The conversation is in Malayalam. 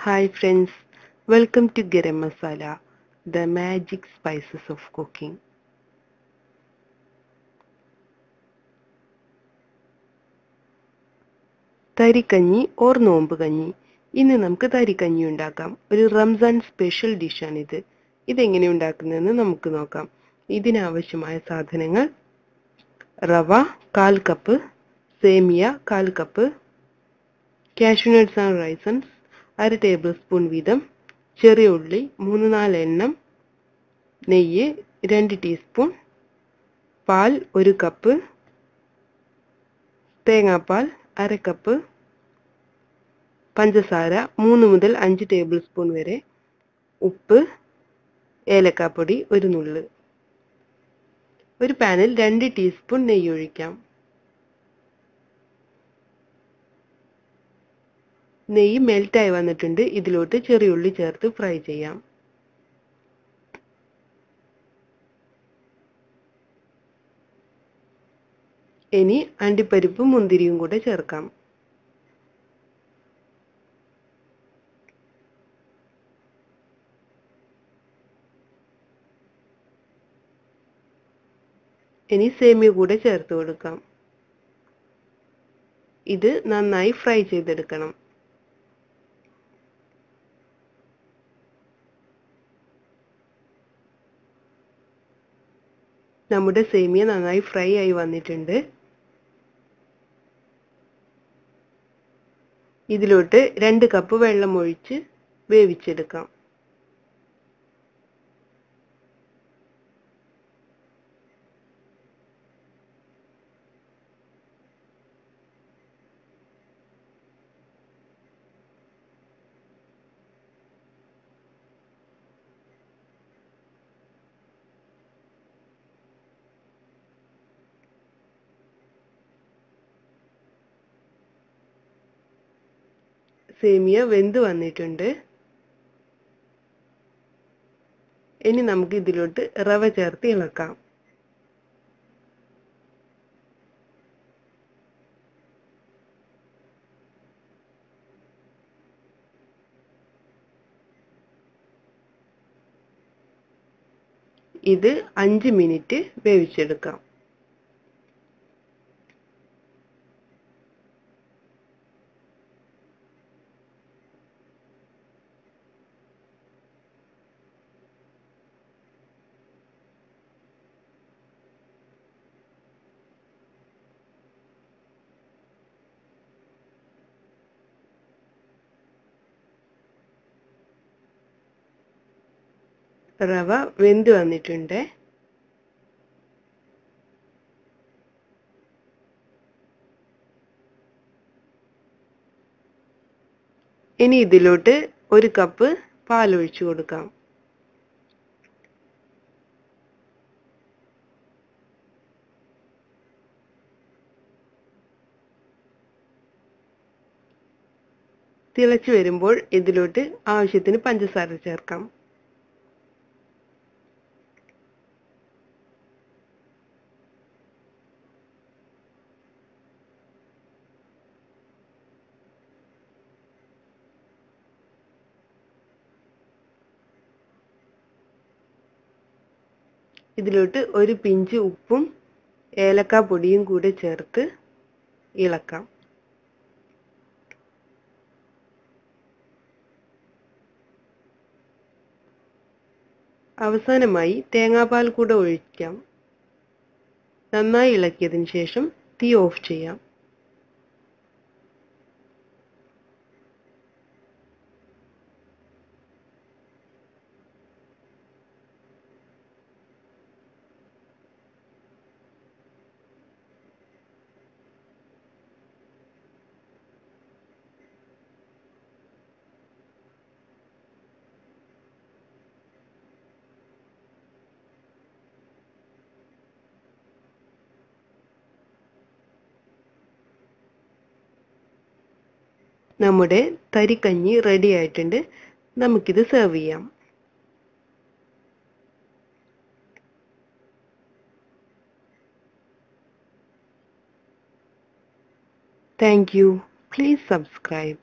Hi friends, welcome to Garam Masala, the magic spices of cooking. തരിക്കഞ്ഞി ഓർ നോമ്പ് കഞ്ഞി. ഇന്ന് നമുക്ക് തരിക്കഞ്ഞി ഉണ്ടാക്കാം. ഒരു റംസാൻ സ്പെഷ്യൽ ഡിഷാണിത്. ഇതെങ്ങനെ ഉണ്ടാക്കുന്നതെന്ന് നമുക്ക് നോക്കാം. ഇതിനാവശ്യമായ സാധനങ്ങൾ: റവ 1/4 cup, semiya 1/4 cup, cashew nuts and റൈസൻസ് 1/2 table spoon വീതം, ചെറിയ ഉള്ളി 3-4 എണ്ണം, നെയ്യ് 2 ടീസ്പൂൺ, പാൽ 1 കപ്പ്, തേങ്ങാപ്പാൽ 1/2 കപ്പ്, പഞ്ചസാര 3 മുതൽ 5 ടേബിൾ സ്പൂൺ വരെ, ഉപ്പ്, ഏലക്കാപ്പൊടി 1 നുള്ള്. ഒരു പാനിൽ 2 ടീസ്പൂൺ നെയ്യ് ഒഴിക്കാം. നെയ്യ് മെൽറ്റായി വന്നിട്ടുണ്ട്. ഇതിലോട്ട് ചെറിയ ഉള്ളി ചേർത്ത് ഫ്രൈ ചെയ്യാം. ഇനി അണ്ടിപ്പരിപ്പും മുന്തിരിയും കൂടെ ചേർക്കാം. ഇനി സേമിയ കൂടെ ചേർത്ത് കൊടുക്കാം. ഇത് നന്നായി ഫ്രൈ ചെയ്തെടുക്കണം. നമ്മുടെ സേമിയ നന്നായി ഫ്രൈ ആയി വന്നിട്ടുണ്ട്. ഇതിലോട്ട് 2 കപ്പ് വെള്ളം ഒഴിച്ച് വേവിച്ചെടുക്കാം. സേമിയ വെന്ത് വന്നിട്ടുണ്ട്. ഇനി നമുക്ക് ഇതിലോട്ട് റവ ചേർത്ത് ഇളക്കാം. ഇത് 5 മിനിറ്റ് വേവിച്ചെടുക്കാം. റവ വെന്ത് വന്നിട്ടുണ്ട്. ഇനി ഇതിലോട്ട് 1 കപ്പ് പാൽ ഒഴിച്ചു കൊടുക്കാം. തിളച്ചു വരുമ്പോൾ ഇതിലോട്ട് ആവശ്യത്തിന് പഞ്ചസാര ചേർക്കാം. ഇതിലോട്ട് 1 പിഞ്ച് ഉപ്പും ഏലക്കാപ്പൊടിയും കൂടെ ചേർത്ത് ഇളക്കാം. അവസാനമായി തേങ്ങാപ്പാൽ കൂടെ ഒഴിക്കാം. നന്നായി ഇളക്കിയതിന് ശേഷം തീ ഓഫ് ചെയ്യാം. നമ്മുടെ തരിക്കഞ്ഞി റെഡി ആയിട്ടുണ്ട്. നമുക്കിത് സെർവ് ചെയ്യാം. Thank you. Please subscribe.